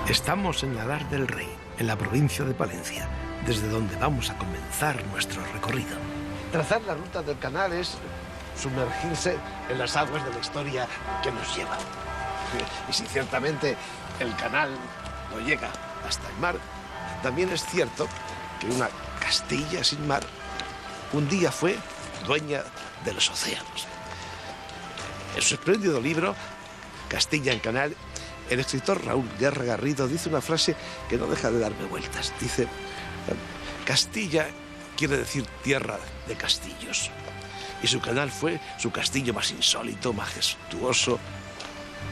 Estamos en Alar del Rey, en la provincia de Palencia, desde donde vamos a comenzar nuestro recorrido. Trazar la ruta del canal es sumergirse en las aguas de la historia que nos lleva. Y si ciertamente el canal no llega hasta el mar, también es cierto que una Castilla sin mar un día fue dueña de los océanos. En su espléndido libro, Castilla en Canal, el escritor Raúl Guerra Garrido dice una frase que no deja de darme vueltas. Dice, Castilla quiere decir tierra de castillos. Y su canal fue su castillo más insólito, majestuoso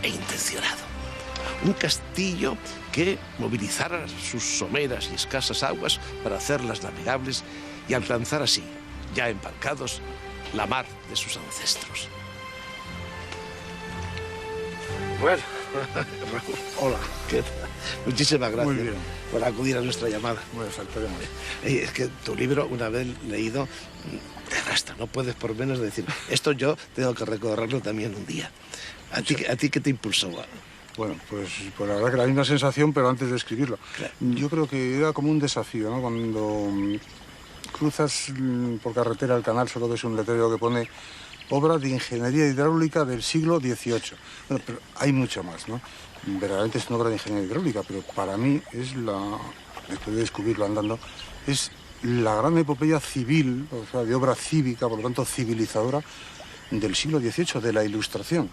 e intencionado. Un castillo que movilizara sus someras y escasas aguas para hacerlas navegables y alcanzar así, ya embarcados, la mar de sus ancestros. Bueno, Raúl, hola, ¿qué tal? Muchísimas gracias. Muy bien. Por acudir a nuestra llamada. Bueno, faltaría más. Es que tu libro, una vez leído, te arrastra, no puedes por menos decir, esto yo tengo que recorrerlo también un día. ¿A ti qué te impulsó? Bueno, pues la verdad que la misma sensación, pero antes de escribirlo. Claro. Yo creo que era como un desafío, ¿no? Cuando cruzas por carretera el canal, solo ves un letrero que pone obra de ingeniería hidráulica del siglo XVIII. Bueno, pero hay mucho más, ¿no? Verdaderamente es una obra de ingeniería hidráulica, pero para mí es después de descubrirlo andando, es la gran epopeya civil, o sea, de obra cívica, por lo tanto civilizadora, del siglo XVIII, de la Ilustración.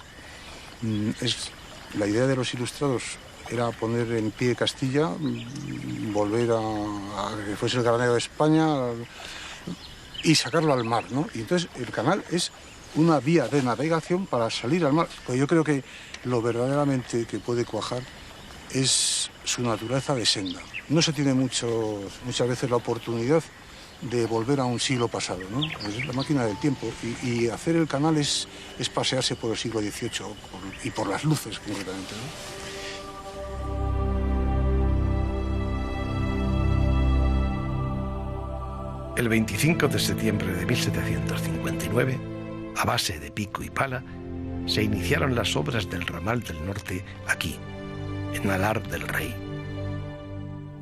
La idea de los ilustrados era poner en pie Castilla, volver a que fuese el granero de España y sacarlo al mar, ¿no? Y entonces el canal es una vía de navegación para salir al mar. Pues yo creo que lo verdaderamente que puede cuajar es su naturaleza de senda. No se tiene muchas veces la oportunidad de volver a un siglo pasado, ¿no? Es la máquina del tiempo y hacer el canal es pasearse por el siglo XVIII y por las luces, concretamente, ¿no? El 25 de septiembre de 1759, a base de pico y pala, se iniciaron las obras del ramal del norte aquí, en Alar del Rey.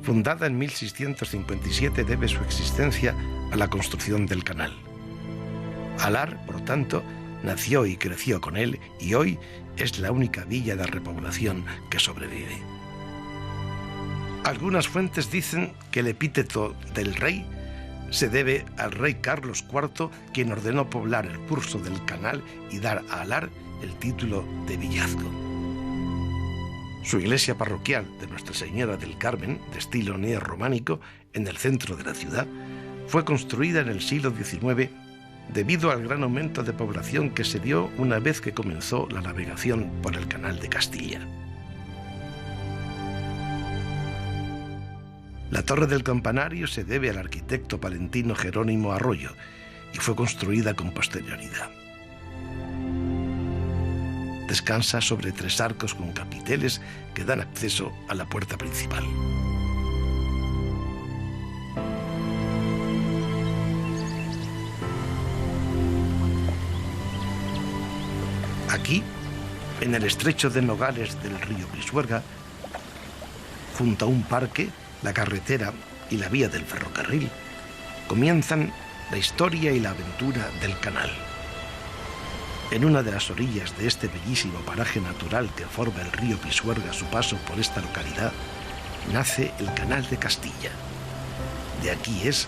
Fundada en 1657, debe su existencia a la construcción del canal. Alar, por tanto, nació y creció con él y hoy es la única villa de repoblación que sobrevive. Algunas fuentes dicen que el epíteto del rey se debe al rey Carlos IV, quien ordenó poblar el curso del canal y dar a Alar el título de villazgo. Su iglesia parroquial de Nuestra Señora del Carmen, de estilo neorrománico, en el centro de la ciudad, fue construida en el siglo XIX debido al gran aumento de población que se dio una vez que comenzó la navegación por el Canal de Castilla. La torre del campanario se debe al arquitecto palentino Jerónimo Arroyo y fue construida con posterioridad. Descansa sobre 3 arcos con capiteles que dan acceso a la puerta principal. Aquí, en el estrecho de Nogales del río Pisuerga, junto a un parque, la carretera y la vía del ferrocarril, comienzan la historia y la aventura del canal. En una de las orillas de este bellísimo paraje natural que forma el río Pisuerga a su paso por esta localidad, nace el Canal de Castilla. De aquí es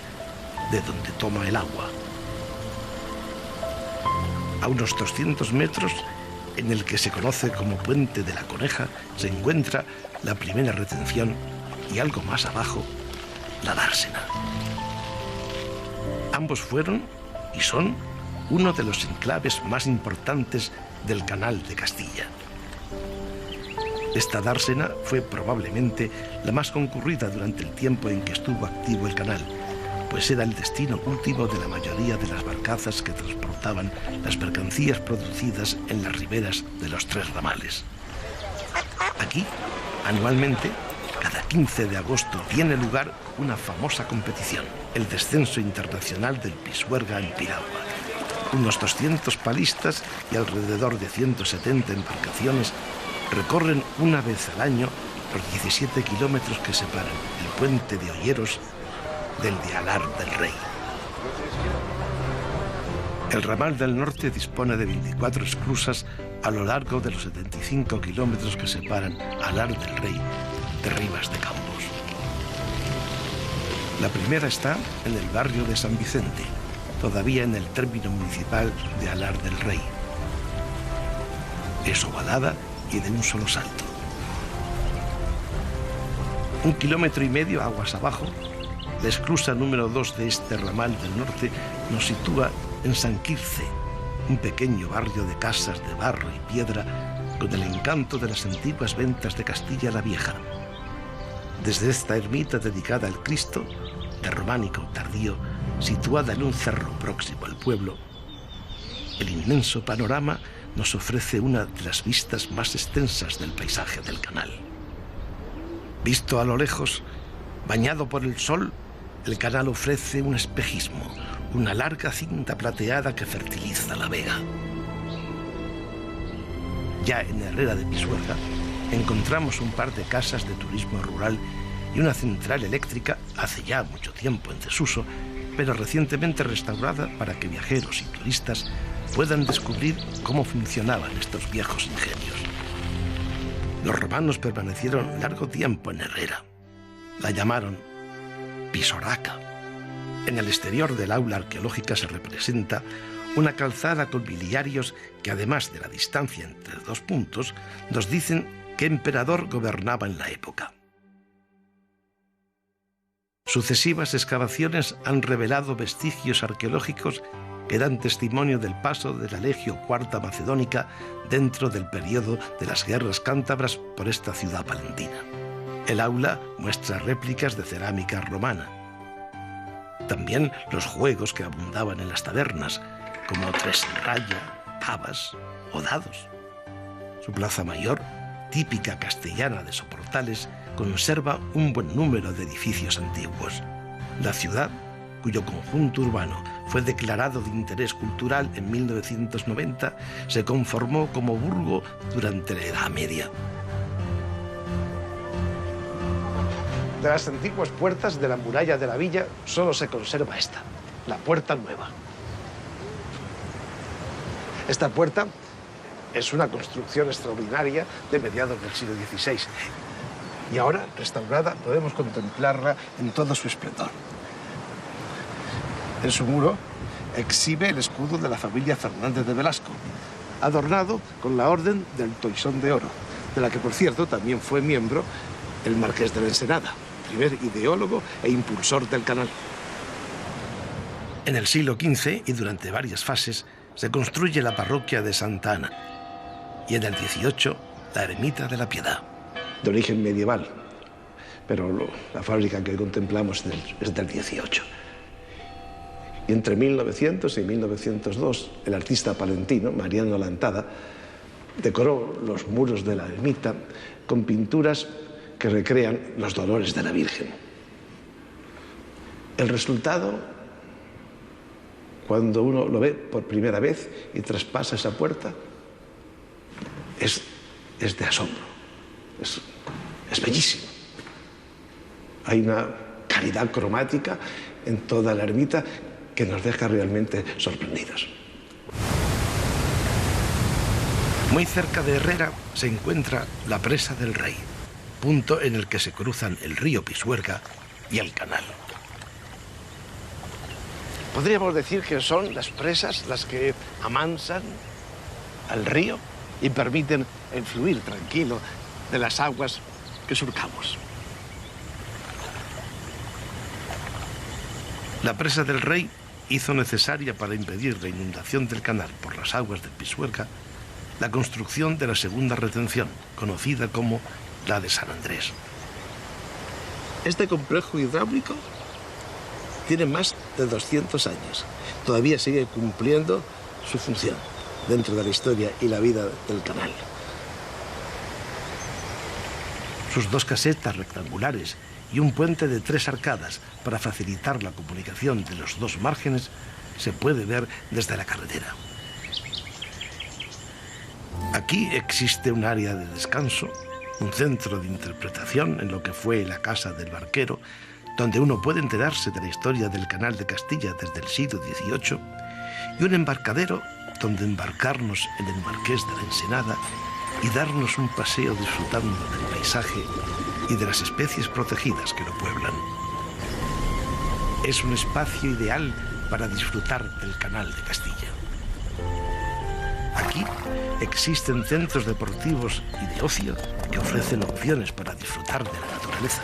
de donde toma el agua. A unos 200 metros, en el que se conoce como Puente de la Coneja, se encuentra la primera retención y algo más abajo, la dársena. Ambos fueron y son uno de los enclaves más importantes del Canal de Castilla. Esta dársena fue probablemente la más concurrida durante el tiempo en que estuvo activo el canal, pues era el destino último de la mayoría de las barcazas que transportaban las mercancías producidas en las riberas de los 3 ramales. Aquí, anualmente, cada 15 de agosto tiene lugar una famosa competición, el descenso internacional del Pisuerga en piragua. Unos 200 palistas y alrededor de 170 embarcaciones recorren una vez al año los 17 kilómetros que separan el puente de Olleros del de Alar del Rey. El ramal del norte dispone de 24 esclusas a lo largo de los 75 kilómetros que separan Alar del Rey de Ribas de Campos. La primera está en el barrio de San Vicente, todavía en el término municipal de Alar del Rey. Es ovalada y de un solo salto. 1,5 kilómetros aguas abajo, la esclusa número 2 de este ramal del norte nos sitúa en San Quirce, un pequeño barrio de casas de barro y piedra con el encanto de las antiguas ventas de Castilla la Vieja. Desde esta ermita dedicada al Cristo, de románico tardío, situada en un cerro próximo al pueblo, el inmenso panorama nos ofrece una de las vistas más extensas del paisaje del canal. Visto a lo lejos, bañado por el sol, el canal ofrece un espejismo, una larga cinta plateada que fertiliza la vega. Ya en Herrera de Pisuerga encontramos un par de casas de turismo rural y una central eléctrica hace ya mucho tiempo en desuso, pero recientemente restaurada para que viajeros y turistas puedan descubrir cómo funcionaban estos viejos ingenios. Los romanos permanecieron largo tiempo en Herrera. La llamaron Pisoraca. En el exterior del aula arqueológica se representa una calzada con biliarios que, además de la distancia entre dos puntos, nos dicen qué emperador gobernaba en la época. Sucesivas excavaciones han revelado vestigios arqueológicos que dan testimonio del paso de la Legio IV Macedónica dentro del periodo de las guerras cántabras por esta ciudad palentina. El aula muestra réplicas de cerámica romana. También los juegos que abundaban en las tabernas, como tres en raya, pavas o dados. Su plaza mayor, típica castellana de soportales, conserva un buen número de edificios antiguos. La ciudad, cuyo conjunto urbano fue declarado de interés cultural en 1990, se conformó como burgo durante la Edad Media. De las antiguas puertas de la muralla de la villa solo se conserva esta, la Puerta Nueva. Esta puerta es una construcción extraordinaria de mediados del siglo XVI y ahora, restaurada, podemos contemplarla en todo su esplendor. En su muro exhibe el escudo de la familia Fernández de Velasco, adornado con la Orden del Toisón de Oro, de la que, por cierto, también fue miembro el Marqués de la Ensenada, primer ideólogo e impulsor del canal. En el siglo XV y durante varias fases se construye la parroquia de Santa Ana y en el XVIII la ermita de la Piedad. De origen medieval, pero la fábrica que contemplamos es del XVIII. Y entre 1900 y 1902, el artista palentino, Mariano Lantada, decoró los muros de la ermita con pinturas que recrean los dolores de la Virgen. El resultado, cuando uno lo ve por primera vez y traspasa esa puerta, es de asombro, es bellísimo. Hay una calidad cromática en toda la ermita que nos deja realmente sorprendidos. Muy cerca de Herrera se encuentra la Presa del Rey, punto en el que se cruzan el río Pisuerga y el canal. Podríamos decir que son las presas las que amansan al río y permiten el fluir tranquilo de las aguas que surcamos. La Presa del Rey hizo necesaria, para impedir la inundación del canal por las aguas del Pisuerga, la construcción de la segunda retención, conocida como la de San Andrés. Este complejo hidráulico tiene más de 200 años. Todavía sigue cumpliendo su función dentro de la historia y la vida del canal. Sus dos casetas rectangulares y un puente de 3 arcadas para facilitar la comunicación de los dos márgenes se puede ver desde la carretera. Aquí existe un área de descanso un centro de interpretación en lo que fue la Casa del Barquero, donde uno puede enterarse de la historia del Canal de Castilla desde el siglo XVIII, y un embarcadero donde embarcarnos en el Marqués de la Ensenada y darnos un paseo disfrutando del paisaje y de las especies protegidas que lo pueblan. Es un espacio ideal para disfrutar del Canal de Castilla. Aquí existen centros deportivos y de ocio que ofrecen opciones para disfrutar de la naturaleza.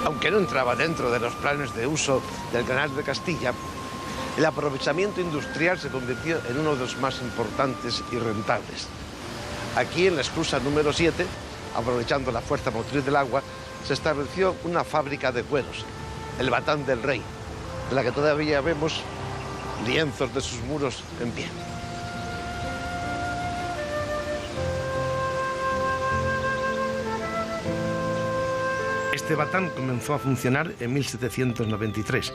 Aunque no entraba dentro de los planes de uso del Canal de Castilla, el aprovechamiento industrial se convirtió en uno de los más importantes y rentables. Aquí, en la esclusa número 7, aprovechando la fuerza motriz del agua, se estableció una fábrica de cueros, el Batán del Rey, de la que todavía vemos lienzos de sus muros en pie. Este batán comenzó a funcionar en 1793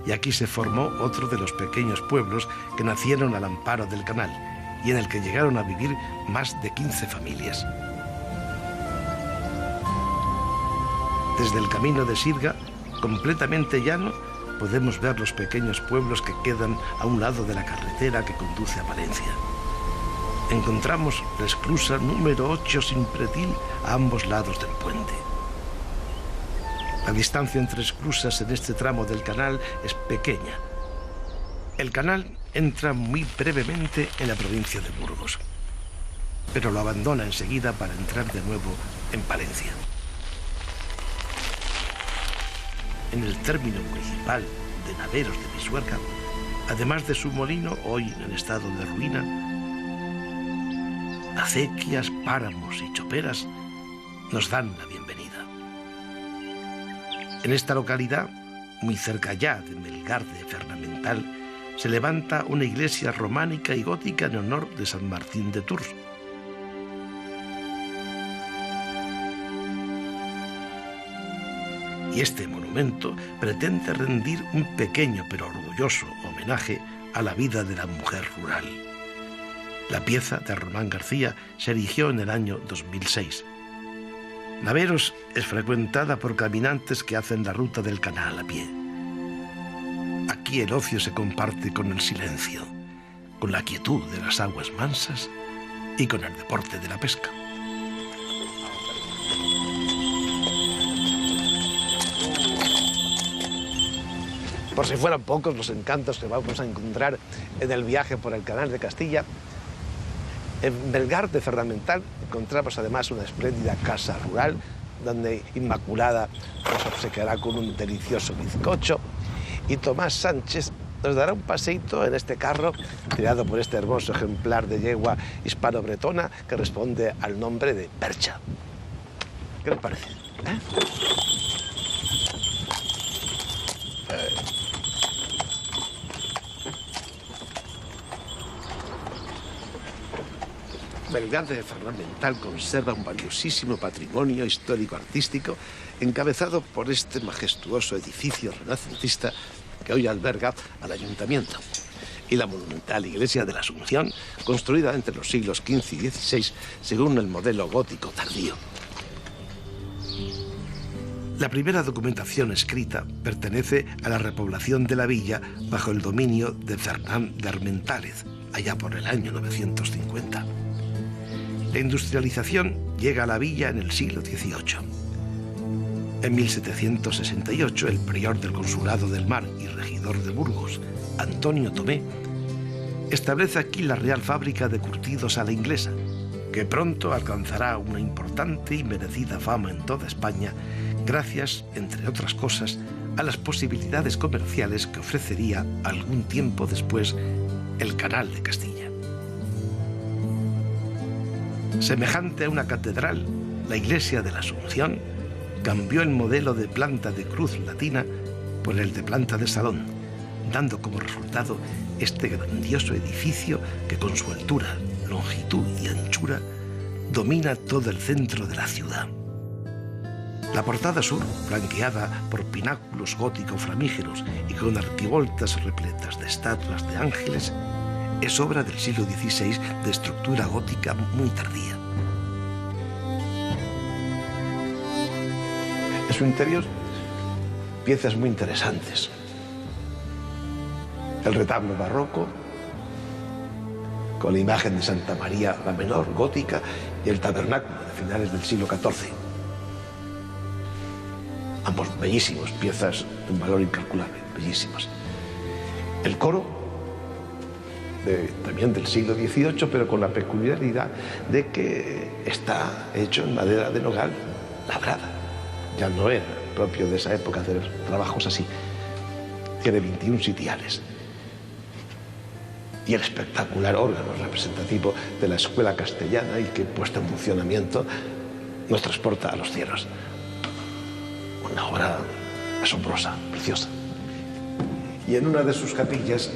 y aquí se formó otro de los pequeños pueblos que nacieron al amparo del canal y en el que llegaron a vivir más de 15 familias. Desde el camino de Sirga, completamente llano, podemos ver los pequeños pueblos que quedan a un lado de la carretera que conduce a Valencia. Encontramos la esclusa número 8 sin pretil a ambos lados del puente. La distancia entre esclusas en este tramo del canal es pequeña. El canal entra muy brevemente en la provincia de Burgos, pero lo abandona enseguida para entrar de nuevo en Palencia. En el término municipal de Naveros de Pisuerga, además de su molino, hoy en estado de ruina, acequias, páramos y choperas nos dan la bienvenida. En esta localidad, muy cerca ya de Melgar de Fernamental, se levanta una iglesia románica y gótica en honor de San Martín de Tours. Y este monumento pretende rendir un pequeño pero orgulloso homenaje a la vida de la mujer rural. La pieza de Román García se erigió en el año 2006. Naveros es frecuentada por caminantes que hacen la ruta del canal a pie. Aquí el ocio se comparte con el silencio, con la quietud de las aguas mansas y con el deporte de la pesca. Por si fueran pocos los encantos que vamos a encontrar en el viaje por el Canal de Castilla, en Melgar de Fernamental encontramos además una espléndida casa rural donde Inmaculada nos obsequiará con un delicioso bizcocho y Tomás Sánchez nos dará un paseíto en este carro tirado por este hermoso ejemplar de yegua hispano-bretona que responde al nombre de Percha. ¿Qué les parece? Melgar de Fernamental conserva un valiosísimo patrimonio histórico-artístico encabezado por este majestuoso edificio renacentista que hoy alberga al ayuntamiento y la monumental iglesia de la Asunción, construida entre los siglos XV y XVI según el modelo gótico tardío. La primera documentación escrita pertenece a la repoblación de la villa bajo el dominio de Fernán de Armentález, allá por el año 950. La industrialización llega a la villa en el siglo XVIII. En 1768, el prior del Consulado del Mar y regidor de Burgos, Antonio Tomé, establece aquí la Real Fábrica de Curtidos a la Inglesa, que pronto alcanzará una importante y merecida fama en toda España, gracias, entre otras cosas, a las posibilidades comerciales que ofrecería algún tiempo después el Canal de Castilla. Semejante a una catedral, la iglesia de la Asunción cambió el modelo de planta de cruz latina por el de planta de salón, dando como resultado este grandioso edificio que con su altura, longitud y anchura domina todo el centro de la ciudad. La portada sur, flanqueada por pináculos góticos flamígeros y con arquivoltas repletas de estatuas de ángeles, es obra del siglo XVI de estructura gótica muy tardía. En su interior, piezas muy interesantes. El retablo barroco, con la imagen de Santa María la Menor, gótica, y el tabernáculo de finales del siglo XIV. Ambos bellísimos, piezas de un valor incalculable, bellísimas. El coro, también del siglo XVIII, pero con la peculiaridad de que está hecho en madera de nogal labrada. Ya no era propio de esa época hacer trabajos así. Tiene 21 sitiales. Y el espectacular órgano representativo de la escuela castellana y que, puesto en funcionamiento, nos transporta a los cielos. Una obra asombrosa, preciosa. Y en una de sus capillas,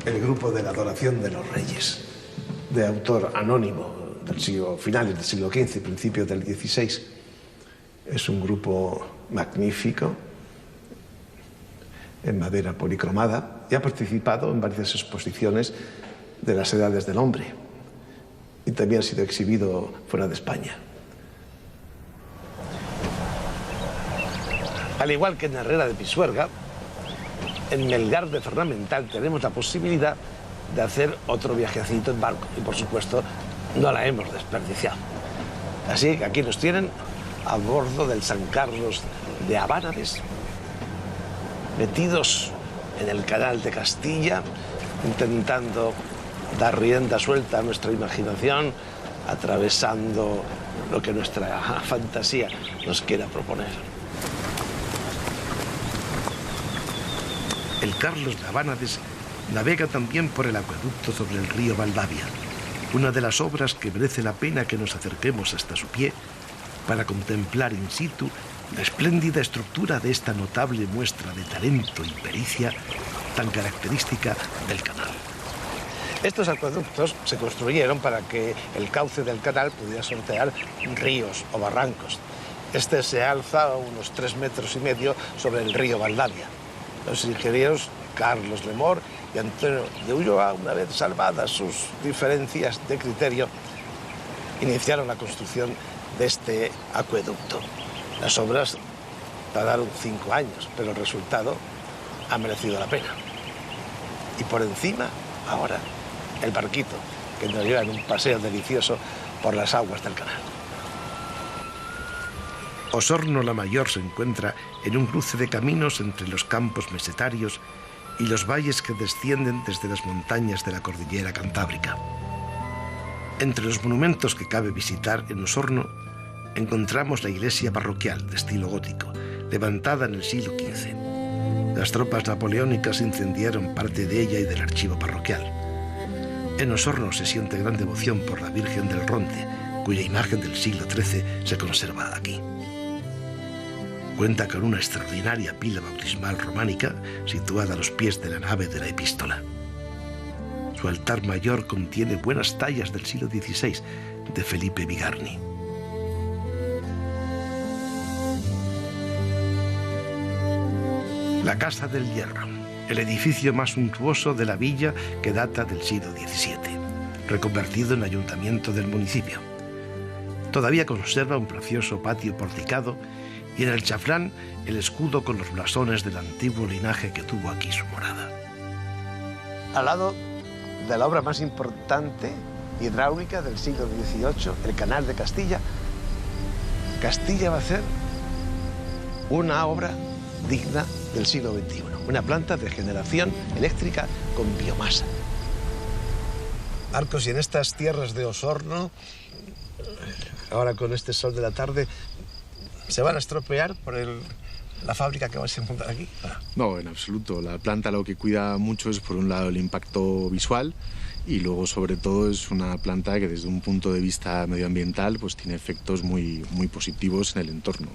el grupo de la Adoración de los Reyes, de autor anónimo del siglo, finales del siglo XV, principios del XVI. Es un grupo magnífico, en madera policromada, y ha participado en varias exposiciones de las edades del hombre. Y también ha sido exhibido fuera de España. Al igual que en Herrera de Pisuerga, en Melgar de Fernamental tenemos la posibilidad de hacer otro viajecito en barco. Y por supuesto, no la hemos desperdiciado. Así que aquí nos tienen a bordo del San Carlos de Abánaves, metidos en el canal de Castilla, intentando dar rienda suelta a nuestra imaginación, atravesando lo que nuestra fantasía nos quiera proponer. El Carlos de Abánaves navega también por el acueducto sobre el río Valdavia, una de las obras que merece la pena que nos acerquemos hasta su pie para contemplar in situ la espléndida estructura de esta notable muestra de talento y pericia tan característica del canal. Estos acueductos se construyeron para que el cauce del canal pudiera sortear ríos o barrancos. Este se alza a unos 3,5 metros sobre el río Valdavia. Los ingenieros Carlos Lemor y Antonio de Ulloa, una vez salvadas sus diferencias de criterio, iniciaron la construcción de este acueducto. Las obras tardaron 5 años, pero el resultado ha merecido la pena. Y por encima, ahora, el barquito que nos lleva en un paseo delicioso por las aguas del canal. Osorno la Mayor se encuentra en un cruce de caminos entre los campos mesetarios y los valles que descienden desde las montañas de la cordillera Cantábrica. Entre los monumentos que cabe visitar en Osorno encontramos la iglesia parroquial de estilo gótico, levantada en el siglo XV. Las tropas napoleónicas incendiaron parte de ella y del archivo parroquial. En Osorno se siente gran devoción por la Virgen del Ronte, cuya imagen del siglo XIII se conserva aquí. Cuenta con una extraordinaria pila bautismal románica situada a los pies de la nave de la epístola. Su altar mayor contiene buenas tallas del siglo XVI de Felipe Bigarni. La Casa del Hierro, el edificio más suntuoso de la villa que data del siglo XVII, reconvertido en ayuntamiento del municipio. Todavía conserva un precioso patio porticado y en el chaflán el escudo con los blasones del antiguo linaje que tuvo aquí su morada. Al lado de la obra más importante hidráulica del siglo XVIII, el Canal de Castilla, Castilla va a hacer una obra digna del siglo XXI, una planta de generación eléctrica con biomasa. Marcos, y en estas tierras de Osorno, ahora con este sol de la tarde, ¿se van a estropear por la fábrica que vais a montar aquí? No, en absoluto. La planta lo que cuida mucho es, por un lado, el impacto visual Y luego, sobre todo, es una planta que desde un punto de vista medioambiental pues tiene efectos muy positivos en el entorno.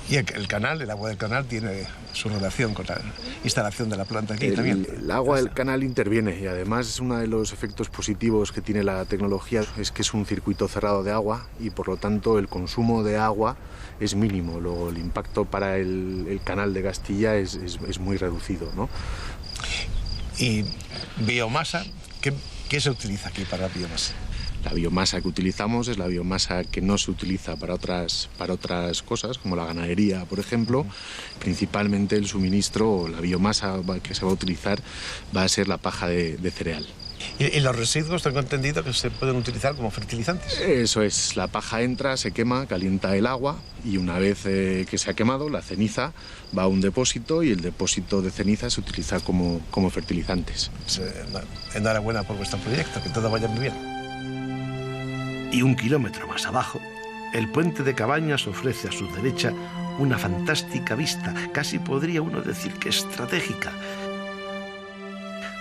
Y el canal, el agua del canal, tiene su relación con la instalación de la planta aquí también. El agua del canal interviene y además uno de los efectos positivos que tiene la tecnología es que es un circuito cerrado de agua y por lo tanto el consumo de agua es mínimo. Luego el impacto para el canal de Castilla es muy reducido, ¿no? Y biomasa, ¿qué se utiliza aquí para la biomasa? La biomasa que utilizamos es la biomasa que no se utiliza para otras cosas, como la ganadería, por ejemplo. Principalmente el suministro o la biomasa que se va a utilizar va a ser la paja de cereal. ¿Y los residuos, tengo entendido, que se pueden utilizar como fertilizantes? Eso es, la paja entra, se quema, calienta el agua y una vez que se ha quemado, la ceniza va a un depósito y el depósito de ceniza se utiliza como fertilizantes. Enhorabuena por vuestro proyecto, que todo vaya muy bien. Y 1 kilómetro más abajo, el puente de Cabañas ofrece a su derecha una fantástica vista, casi podría uno decir que estratégica.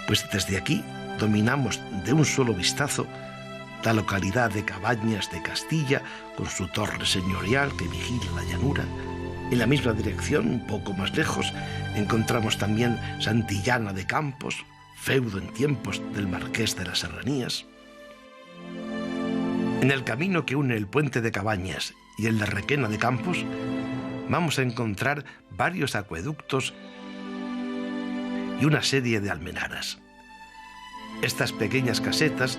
Pues desde aquí dominamos de un solo vistazo la localidad de Cabañas de Castilla, con su torre señorial que vigila la llanura. En la misma dirección, un poco más lejos, encontramos también Santillana de Campos, feudo en tiempos del Marqués de las Serranías. En el camino que une el puente de Cabañas y el de Requena de Campos, vamos a encontrar varios acueductos y una serie de almenaras. Estas pequeñas casetas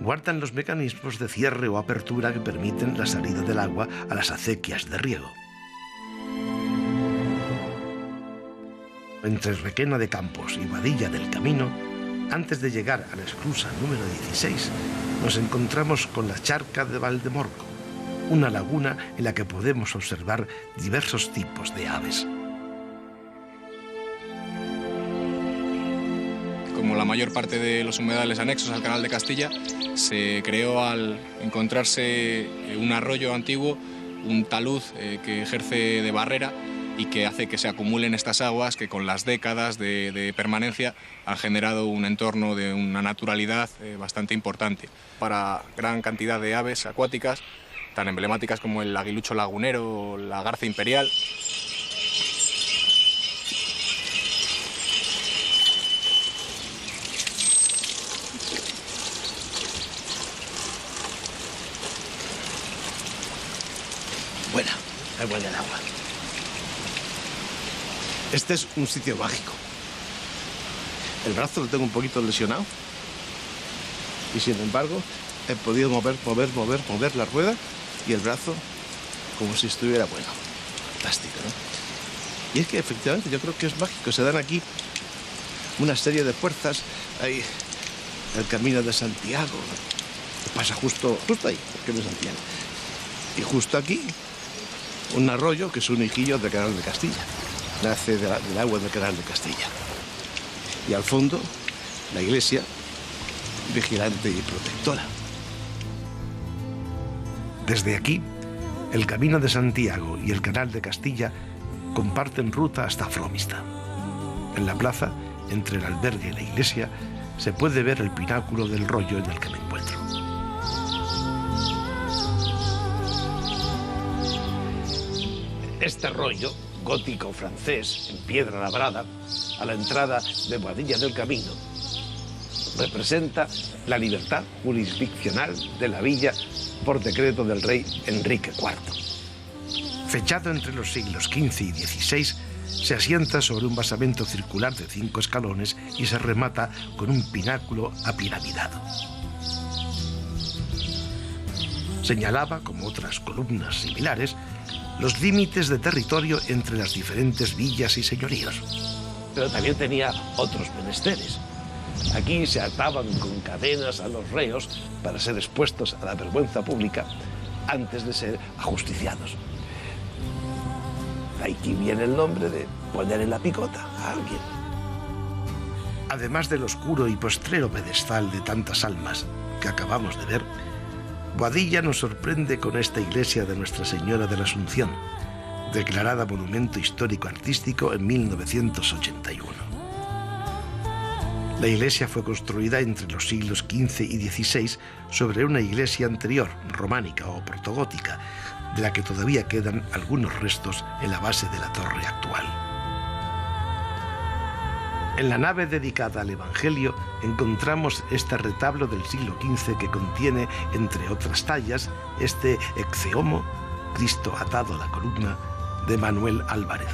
guardan los mecanismos de cierre o apertura que permiten la salida del agua a las acequias de riego. Entre Requena de Campos y Boadilla del Camino, antes de llegar a la esclusa número 16, nos encontramos con la charca de Valdemorco, una laguna en la que podemos observar diversos tipos de aves. Como la mayor parte de los humedales anexos al Canal de Castilla, se creó al encontrarse un arroyo antiguo, un talud que ejerce de barrera y que hace que se acumulen estas aguas que con las décadas de permanencia han generado un entorno de una naturalidad bastante importante para gran cantidad de aves acuáticas, tan emblemáticas como el aguilucho lagunero o la garza imperial. Es buena el agua. Este es un sitio mágico. El brazo lo tengo un poquito lesionado y sin embargo he podido mover la rueda y el brazo como si estuviera bueno. Fantástico, ¿no? Y es que efectivamente yo creo que es mágico. Se dan aquí una serie de fuerzas. Hay el Camino de Santiago, que pasa justo ahí, el Camino de Santiago. Y justo aquí un arroyo que es un hijillo del Canal de Castilla. Nace del agua del Canal de Castilla. Y al fondo, la iglesia, vigilante y protectora. Desde aquí, el Camino de Santiago y el Canal de Castilla comparten ruta hasta Fromista. En la plaza, entre el albergue y la iglesia, se puede ver el pináculo del rollo en el que me encuentro. Este rollo, gótico francés, en piedra labrada, a la entrada de Boadilla del Camino, representa la libertad jurisdiccional de la villa por decreto del rey Enrique IV. Fechado entre los siglos XV y XVI, se asienta sobre un basamento circular de 5 escalones y se remata con un pináculo apiramidado. Señalaba, como otras columnas similares, los límites de territorio entre las diferentes villas y señoríos. Pero también tenía otros menesteres. Aquí se ataban con cadenas a los reos para ser expuestos a la vergüenza pública antes de ser ajusticiados. De aquí viene el nombre de poner en la picota a alguien. Además del oscuro y postrero pedestal de tantas almas que acabamos de ver, Boadilla nos sorprende con esta iglesia de Nuestra Señora de la Asunción, declarada Monumento Histórico Artístico en 1981. La iglesia fue construida entre los siglos XV y XVI sobre una iglesia anterior, románica o protogótica, de la que todavía quedan algunos restos en la base de la torre actual. En la nave dedicada al Evangelio encontramos este retablo del siglo XV que contiene, entre otras tallas, este Ecce-Homo, Cristo atado a la columna, de Manuel Álvarez.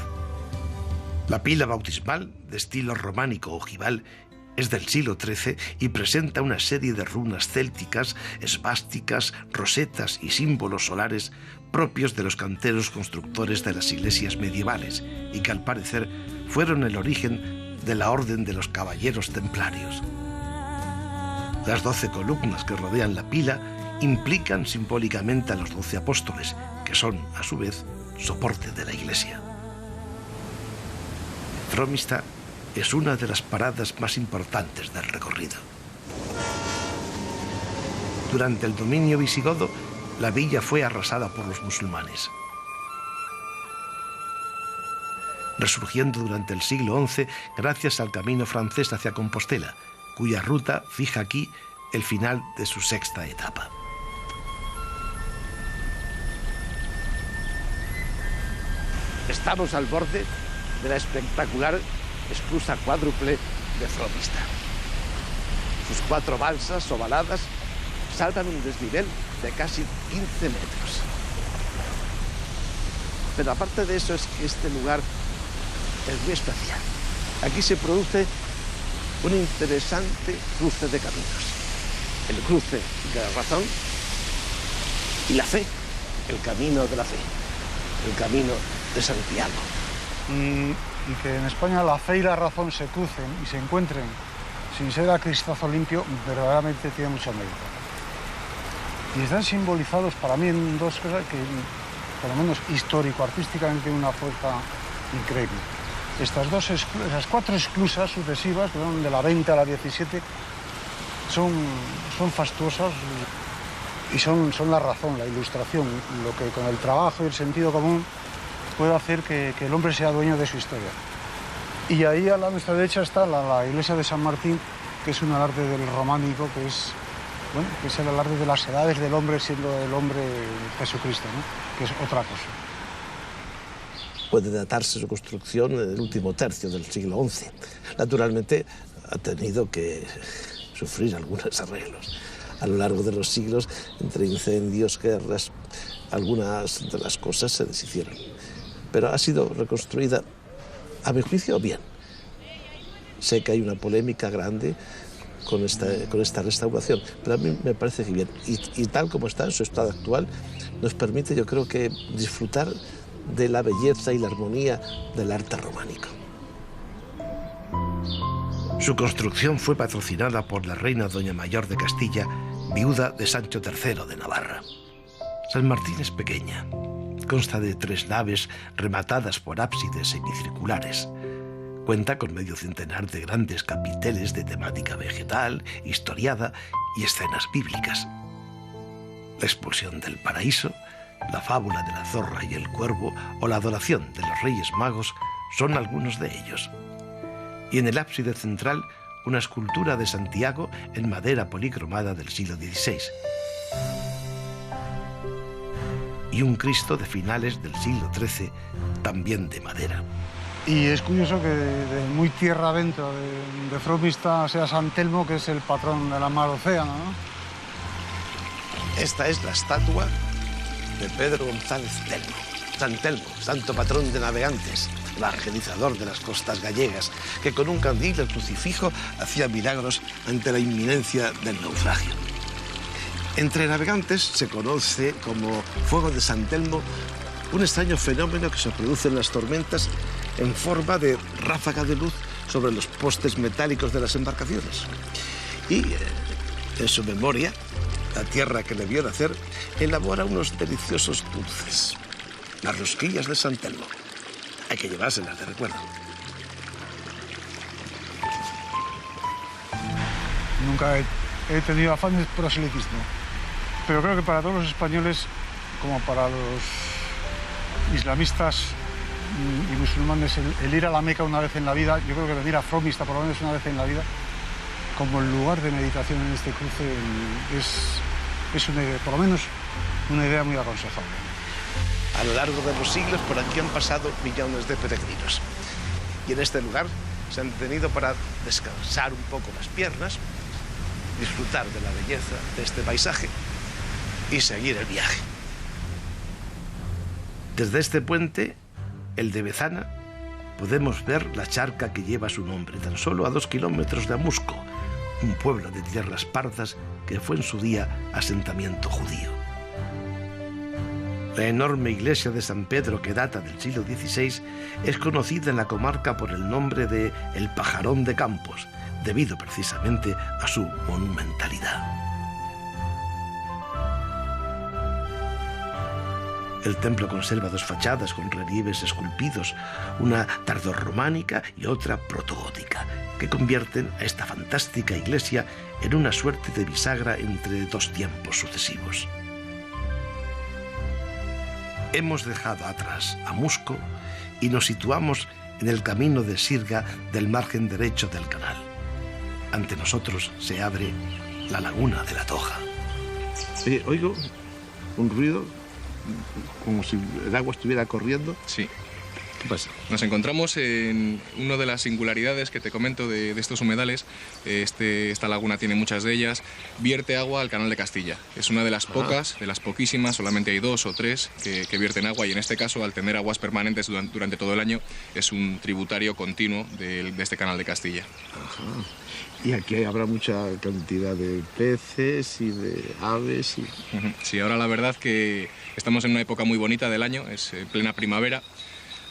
La pila bautismal, de estilo románico ojival, es del siglo XIII y presenta una serie de runas célticas, esvásticas, rosetas y símbolos solares propios de los canteros constructores de las iglesias medievales y que al parecer fueron el origen de la Orden de los Caballeros Templarios. Las 12 columnas que rodean la pila implican simbólicamente a los 12 apóstoles, que son, a su vez, soporte de la iglesia. Fromista es una de las paradas más importantes del recorrido. Durante el dominio visigodo, la villa fue arrasada por los musulmanes. Resurgiendo durante el siglo XI gracias al camino francés hacia Compostela, cuya ruta fija aquí el final de su sexta etapa. Estamos al borde de la espectacular esclusa cuádruple de Fromista. Sus 4 balsas ovaladas saltan un desnivel de casi 15 metros. Pero aparte de eso es que este lugar es muy especial. Aquí se produce un interesante cruce de caminos. El cruce de la razón y la fe, el camino de la fe, el camino de Santiago. Y que en España la fe y la razón se crucen y se encuentren sin ser a cristazo limpio, verdaderamente tiene mucho mérito. Y están simbolizados para mí en 2 cosas que, por lo menos histórico-artísticamente, tienen una fuerza increíble. Esas 4 esclusas sucesivas, que van de la 20 a la 17, son fastuosas y son la razón, la ilustración, lo que con el trabajo y el sentido común puede hacer que el hombre sea dueño de su historia. Y ahí a la nuestra derecha está la iglesia de San Martín, que es un alarde del románico, que es el alarde de las edades del hombre siendo el hombre Jesucristo, ¿no? Que es otra cosa. Puede datarse su construcción en el último tercio del siglo XI. Naturalmente ha tenido que sufrir algunos arreglos. A lo largo de los siglos, entre incendios, guerras, algunas de las cosas se deshicieron. Pero ha sido reconstruida, a mi juicio, bien. Sé que hay una polémica grande con esta restauración, pero a mí me parece que bien. Y tal como está en su estado actual, nos permite, yo creo que, disfrutar de la belleza y la armonía del arte románico. Su construcción fue patrocinada por la reina Doña Mayor de Castilla, viuda de Sancho III de Navarra. San Martín es pequeña. Consta de 3 naves rematadas por ábsides semicirculares. Cuenta con medio centenar de grandes capiteles de temática vegetal, historiada y escenas bíblicas. La expulsión del paraíso, la fábula de la zorra y el cuervo o la adoración de los Reyes Magos son algunos de ellos. Y en el ábside central, una escultura de Santiago en madera policromada del siglo XVI. Y un Cristo de finales del siglo XIII, también de madera. Y es curioso que de muy tierra adentro de Fromista sea San Telmo, que es el patrón de la mar océano, ¿no? Esta es la estatua de Pedro González Telmo. San Telmo, santo patrón de navegantes, evangelizador de las costas gallegas, que con un candil del crucifijo hacía milagros ante la inminencia del naufragio. Entre navegantes se conoce como fuego de San Telmo un extraño fenómeno que se produce en las tormentas en forma de ráfaga de luz sobre los postes metálicos de las embarcaciones. Y en su memoria, la tierra que le vio nacer elabora unos deliciosos dulces, las rosquillas de San Telmo. Hay que llevárselas de recuerdo. Nunca he tenido afán de proselitismo, pero creo que para todos los españoles, como para los islamistas y musulmanes, el ir a la Meca una vez en la vida, yo creo que venir a Fromista por lo menos una vez en la vida, como lugar de meditación en este cruce es una idea, por lo menos una idea muy aconsejable. A lo largo de los siglos por aquí han pasado millones de peregrinos. Y en este lugar se han detenido para descansar un poco las piernas, disfrutar de la belleza de este paisaje y seguir el viaje. Desde este puente, el de Bezana, podemos ver la charca que lleva su nombre, tan solo a 2 kilómetros de Amusco, un pueblo de tierras pardas que fue en su día asentamiento judío. La enorme iglesia de San Pedro, que data del siglo XVI, es conocida en la comarca por el nombre de El Pajarón de Campos, debido precisamente a su monumentalidad. El templo conserva 2 fachadas con relieves esculpidos, una tardorrománica y otra protogótica, que convierten a esta fantástica iglesia en una suerte de bisagra entre 2 tiempos sucesivos. Hemos dejado atrás Amusco y nos situamos en el camino de Sirga del margen derecho del canal. Ante nosotros se abre la laguna de la Toja. Oigo un ruido como si el agua estuviera corriendo. Sí. ¿Qué pasa? Nos encontramos en una de las singularidades que te comento de estos humedales. Esta laguna tiene muchas de ellas. Vierte agua al Canal de Castilla. Es una de las pocas, de las poquísimas, solamente hay 2 o 3 que vierten agua, y en este caso, al tener aguas permanentes durante todo el año, es un tributario continuo de este Canal de Castilla. Ajá. Y aquí habrá mucha cantidad de peces y de aves. Sí, ahora la verdad que estamos en una época muy bonita del año, es plena primavera.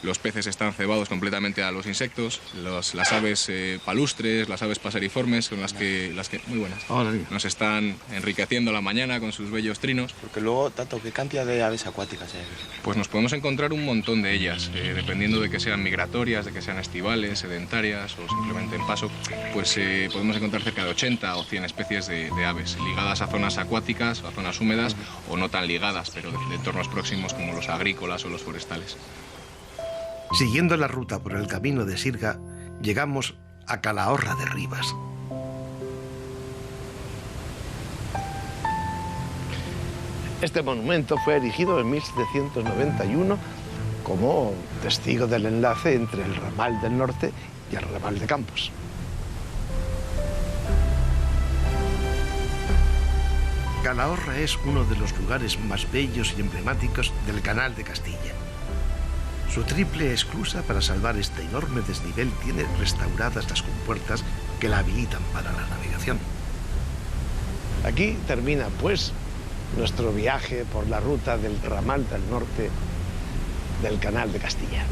Los peces están cebados completamente a los insectos, las aves palustres, las aves paseriformes, son las que muy buenas, nos están enriqueciendo la mañana con sus bellos trinos. Porque luego, Tato, ¿qué cantidad de aves acuáticas hay? Pues nos podemos encontrar un montón de ellas, dependiendo de que sean migratorias, de que sean estivales, sedentarias o simplemente en paso, pues podemos encontrar cerca de 80 o 100 especies de aves, ligadas a zonas acuáticas o a zonas húmedas, o no tan ligadas, pero de entornos próximos como los agrícolas o los forestales. Siguiendo la ruta por el camino de Sirga, llegamos a Calahorra de Ribas. Este monumento fue erigido en 1791 como testigo del enlace entre el ramal del norte y el ramal de Campos. Calahorra es uno de los lugares más bellos y emblemáticos del Canal de Castilla. Su triple esclusa, para salvar este enorme desnivel, tiene restauradas las compuertas que la habilitan para la navegación. Aquí termina, pues, nuestro viaje por la ruta del ramal del norte del Canal de Castilla.